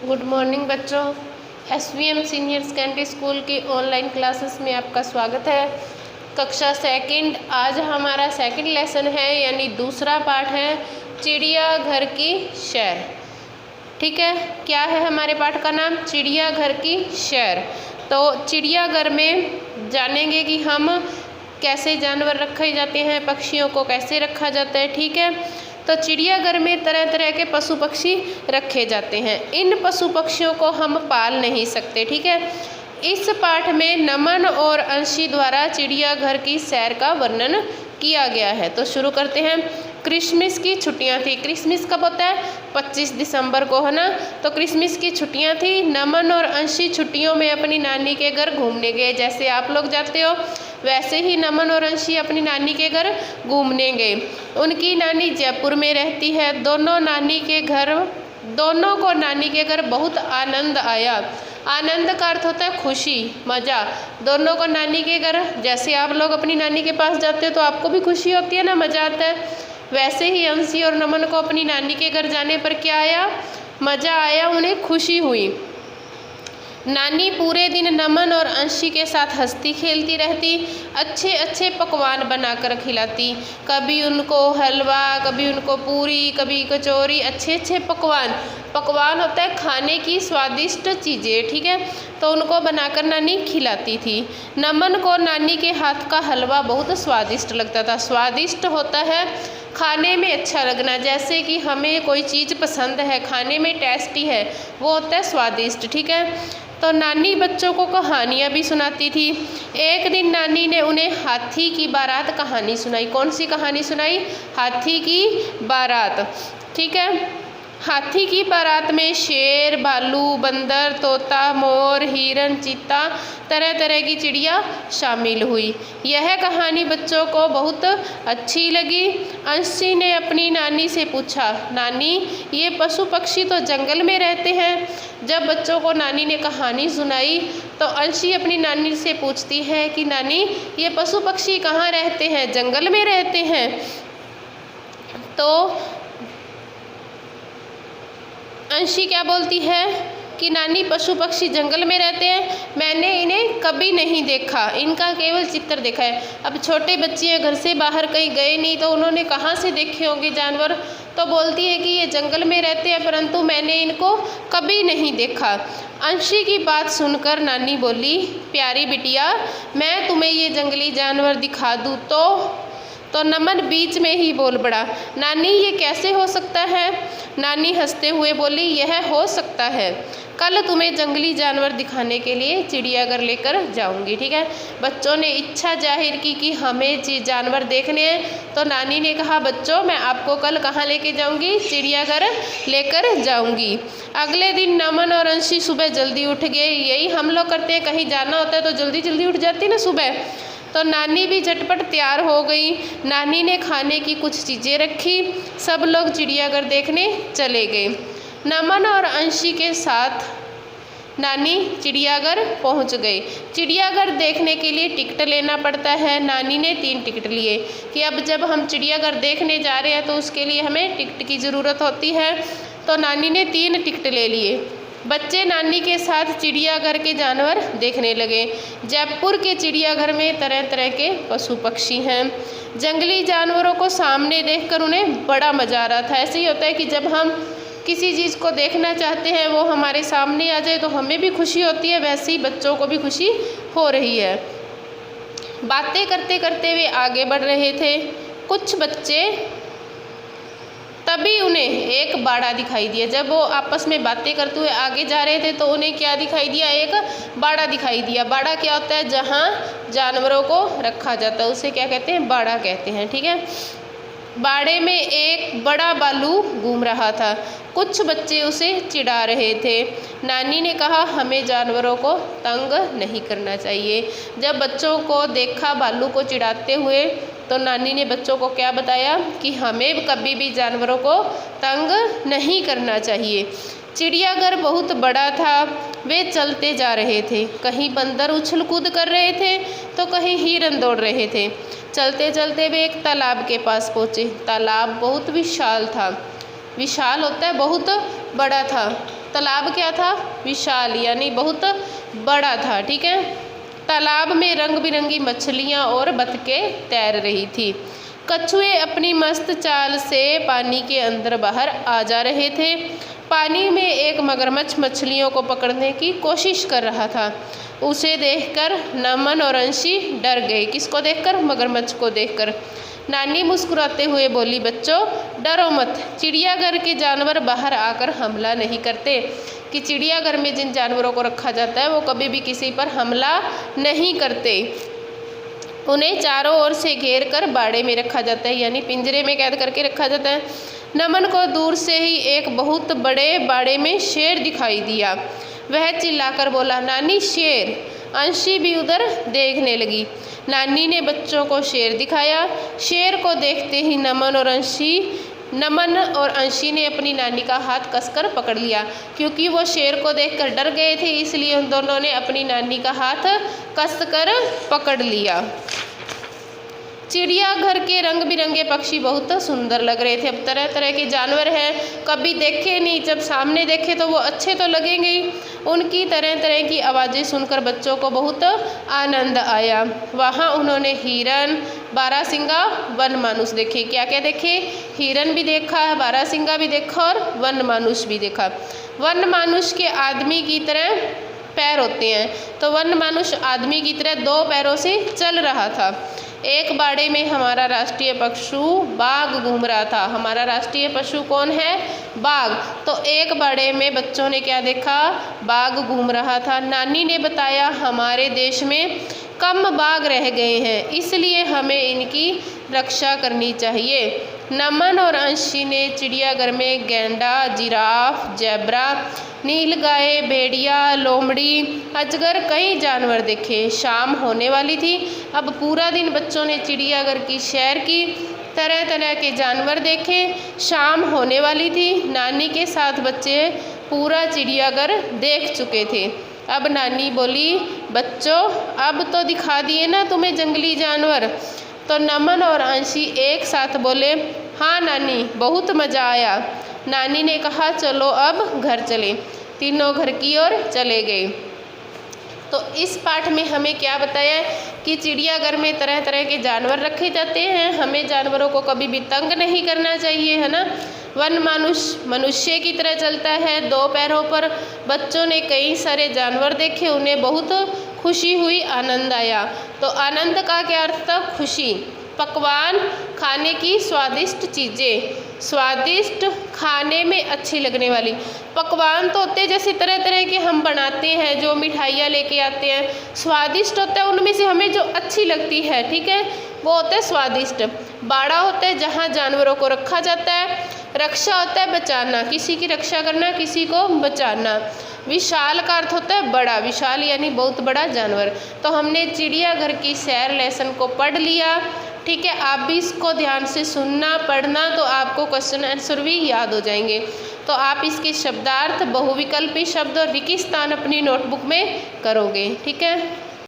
Good morning बच्चों। SVM senior secondary school की online classes में आपका स्वागत है। कक्षा सेकंड, आज हमारा सेकंड लेसन है, यानी दूसरा पाठ है चिड़ियाघर की सैर। ठीक है, क्या है हमारे पाठ का नाम? चिड़ियाघर की सैर। तो चिड़ियाघर में जानेंगे कि हम कैसे जानवर रखे जाते हैं, पक्षियों को कैसे रखा जाता है। ठीक है, तो चिड़ियाघर में तरह तरह के पशु पक्षी रखे जाते हैं। इन पशु पक्षियों को हम पाल नहीं सकते। ठीक है, इस पाठ में नमन और अंशी द्वारा चिड़ियाघर की सैर का वर्णन किया गया है। तो शुरू करते हैं। क्रिसमस की छुट्टियां थी। क्रिसमस कब होता है? 25 दिसंबर को, है ना। तो क्रिसमस की छुट्टियां थी। नमन और अंशी छुट्टियों में अपनी नानी के घर घूमने गए। जैसे आप लोग जाते हो वैसे ही नमन और अंशी अपनी नानी के घर घूमने गए। उनकी नानी जयपुर में रहती है। दोनों को नानी के घर बहुत आनंद आया। आनंद का अर्थ होता है खुशी, मज़ा। दोनों को नानी के घर, जैसे आप लोग अपनी नानी के पास जाते हो तो आपको भी खुशी होती है ना, मज़ा आता है। वैसे ही अंशी और नमन को अपनी नानी के घर जाने पर क्या आया? मज़ा आया, उन्हें खुशी हुई। नानी पूरे दिन नमन और अंशी के साथ हंसती खेलती रहती, अच्छे अच्छे पकवान बनाकर खिलाती। कभी उनको हलवा, कभी उनको पूरी, कभी कचौरी, अच्छे अच्छे पकवान होता है खाने की स्वादिष्ट चीज़ें। ठीक है, तो उनको बनाकर नानी खिलाती थी। नमन को नानी के हाथ का हलवा बहुत स्वादिष्ट लगता था। स्वादिष्ट होता है खाने में अच्छा लगना, जैसे कि हमें कोई चीज़ पसंद है, खाने में टेस्टी है, वो होता है स्वादिष्ट। ठीक है, तो नानी बच्चों को कहानियाँ भी सुनाती थी। एक दिन नानी ने उन्हें हाथी की बारात कहानी सुनाई। कौन सी कहानी सुनाई? हाथी की बारात। ठीक है, हाथी की बारात में शेर, भालू, बंदर, तोता, मोर, हिरन, चीता, तरह तरह की चिड़िया शामिल हुई। यह कहानी बच्चों को बहुत अच्छी लगी। अंशी ने अपनी नानी से पूछा, नानी ये पशु पक्षी तो जंगल में रहते हैं। जब बच्चों को नानी ने कहानी सुनाई तो अंशी अपनी नानी से पूछती है कि नानी ये पशु पक्षी कहाँ रहते हैं? जंगल में रहते हैं। तो अंशी क्या बोलती है कि नानी पशु पक्षी जंगल में रहते हैं, मैंने इन्हें कभी नहीं देखा, इनका केवल चित्र देखा है। अब छोटे बच्चे घर से बाहर कहीं गए नहीं तो उन्होंने कहाँ से देखे होंगे जानवर। तो बोलती है कि ये जंगल में रहते हैं, परंतु मैंने इनको कभी नहीं देखा। अंशी की बात सुनकर नानी बोली, प्यारी बिटिया मैं तुम्हें ये जंगली जानवर दिखा दूँ तो नमन बीच में ही बोल पड़ा, नानी ये कैसे हो सकता है? नानी हंसते हुए बोली, यह हो सकता है, कल तुम्हें जंगली जानवर दिखाने के लिए चिड़ियाघर लेकर जाऊंगी। ठीक है, बच्चों ने इच्छा जाहिर की कि हमें जानवर देखने हैं। तो नानी ने कहा, बच्चों मैं आपको कल कहाँ लेके जाऊंगी? चिड़ियाघर लेकर जाऊंगी। अगले दिन नमन और अंशी सुबह जल्दी उठ गए। यही हम लोग करते हैं, कहीं जाना होता है तो जल्दी जल्दी उठ जाती ना सुबह। तो नानी भी झटपट तैयार हो गई। नानी ने खाने की कुछ चीज़ें रखी। सब लोग चिड़ियाघर देखने चले गए। नमन और अंशी के साथ नानी चिड़ियाघर पहुंच गए। चिड़ियाघर देखने के लिए टिकट लेना पड़ता है। नानी ने 3 टिकट लिए कि अब जब हम चिड़ियाघर देखने जा रहे हैं तो उसके लिए हमें टिकट की ज़रूरत होती है। तो नानी ने 3 टिकट ले लिए। बच्चे नानी के साथ चिड़ियाघर के जानवर देखने लगे। जयपुर के चिड़ियाघर में तरह तरह के पशु पक्षी हैं। जंगली जानवरों को सामने देखकर उन्हें बड़ा मज़ा आ रहा था। ऐसे ही होता है कि जब हम किसी चीज़ को देखना चाहते हैं वो हमारे सामने आ जाए तो हमें भी खुशी होती है, वैसे ही बच्चों को भी खुशी हो रही है। बातें करते करते वे आगे बढ़ रहे थे। कुछ बच्चे, तभी उन्हें एक बाड़ा दिखाई दिया। जब वो आपस में बातें करते हुए आगे जा रहे थे तो उन्हें क्या दिखाई दिया? एक बाड़ा दिखाई दिया। बाड़ा क्या होता है? जहाँ जानवरों को रखा जाता है उसे क्या कहते हैं? बाड़ा कहते हैं। ठीक है, बाड़े में एक बड़ा भालू घूम रहा था। कुछ बच्चे उसे चिढ़ा रहे थे। नानी ने कहा, हमें जानवरों को तंग नहीं करना चाहिए। जब बच्चों को देखा भालू को चिढ़ाते हुए तो नानी ने बच्चों को क्या बताया कि हमें कभी भी जानवरों को तंग नहीं करना चाहिए। चिड़ियाघर बहुत बड़ा था। वे चलते जा रहे थे। कहीं बंदर उछल कूद कर रहे थे तो कहीं हिरन दौड़ रहे थे। चलते चलते वे एक तालाब के पास पहुँचे। तालाब बहुत विशाल था। विशाल होता है बहुत बड़ा था। तालाब क्या था? विशाल, यानी बहुत बड़ा था। ठीक है। तालाब में रंग बिरंगी मछलियाँ और बतखें तैर रही थी। कछुए अपनी मस्त चाल से पानी के अंदर बाहर आ जा रहे थे। पानी में एक मगरमच्छ मछलियों को पकड़ने की कोशिश कर रहा था। उसे देखकर नमन और अंशी डर गए। किसको देखकर? मगरमच्छ को देखकर। नानी मुस्कुराते हुए बोली, बच्चों डरो मत, चिड़ियाघर के जानवर बाहर आकर हमला नहीं करते। कि चिड़ियाघर में जिन जानवरों को रखा जाता है वो कभी भी किसी पर हमला नहीं करते। उन्हें चारों ओर से घेर कर बाड़े में रखा जाता है, यानी पिंजरे में कैद करके रखा जाता है। नमन को दूर से ही एक बहुत बड़े बाड़े में शेर दिखाई दिया। वह चिल्लाकर बोला, नानी शेर। अंशी भी उधर देखने लगी। नानी ने बच्चों को शेर दिखाया। शेर को देखते ही नमन और अंशी ने अपनी नानी का हाथ कसकर पकड़ लिया। क्योंकि वो शेर को देखकर डर गए थे, इसलिए उन दोनों ने अपनी नानी का हाथ कसकर पकड़ लिया। चिड़ियाघर के रंग बिरंगे पक्षी बहुत सुंदर लग रहे थे। अब तरह तरह के जानवर हैं, कभी देखे नहीं, जब सामने देखे तो वो अच्छे तो लगेंगे ही। उनकी तरह तरह की आवाज़ें सुनकर बच्चों को बहुत आनंद आया। वहाँ उन्होंने हिरन, बारहसिंगा, वन मानुष देखे। क्या क्या देखे? हिरन भी देखा, बारहसिंगा भी देखा और वन मानुष भी देखा। वन मानुष के आदमी की तरह पैर होते हैं, तो वन मानुष आदमी की तरह दो पैरों से चल रहा था। एक बाड़े में हमारा राष्ट्रीय पशु बाघ घूम रहा था। हमारा राष्ट्रीय पशु कौन है? बाघ। तो एक बाड़े में बच्चों ने क्या देखा? बाघ घूम रहा था। नानी ने बताया, हमारे देश में कम बाघ रह गए हैं, इसलिए हमें इनकी रक्षा करनी चाहिए। नमन और अंशी ने चिड़ियाघर में गैंडा, जिराफ, जेब्रा, नीलगाय, भेड़िया, लोमड़ी, अजगर, कई जानवर देखे। शाम होने वाली थी। अब पूरा दिन बच्चों ने चिड़ियाघर की सैर की, तरह तरह के जानवर देखे। शाम होने वाली थी। नानी के साथ बच्चे पूरा चिड़ियाघर देख चुके थे। अब नानी बोली, बच्चों अब तो दिखा दिए ना तुम्हें जंगली जानवर। तो नमन और अंशी एक साथ बोले, हाँ नानी, बहुत मज़ा आया। नानी ने कहा, चलो अब घर चलें। तीनों घर की ओर चले गए। तो इस पाठ में हमें क्या बताया कि चिड़ियाघर में तरह तरह के जानवर रखे जाते हैं। हमें जानवरों को कभी भी तंग नहीं करना चाहिए, है ना। वन मनुष्य की तरह चलता है, दो पैरों पर। बच्चों ने कई सारे जानवर देखे, उन्हें बहुत खुशी हुई, आनंद आया। तो आनंद का क्या अर्थ था? खुशी। पकवान, खाने की स्वादिष्ट चीज़ें, स्वादिष्ट खाने में अच्छी लगने वाली। पकवान तो होते हैं जैसे तरह तरह के हम बनाते हैं, जो मिठाइयाँ लेके आते हैं, स्वादिष्ट होता है उनमें से हमें जो अच्छी लगती है, ठीक है, वो होता है स्वादिष्ट। बाड़ा होता है जहाँ जानवरों को रखा जाता है। रक्षा होता है बचाना, किसी की रक्षा करना, किसी को बचाना। विशाल का अर्थ होता है बड़ा, विशाल यानी बहुत बड़ा जानवर। तो हमने चिड़ियाघर की सैर लेसन को पढ़ लिया, ठीक है। आप भी इसको ध्यान से सुनना, पढ़ना, तो आपको क्वेश्चन आंसर भी याद हो जाएंगे। तो आप इसके शब्दार्थ, बहुविकल्पी शब्द और रिक्ति स्थान अपनी नोटबुक में करोगे, ठीक है।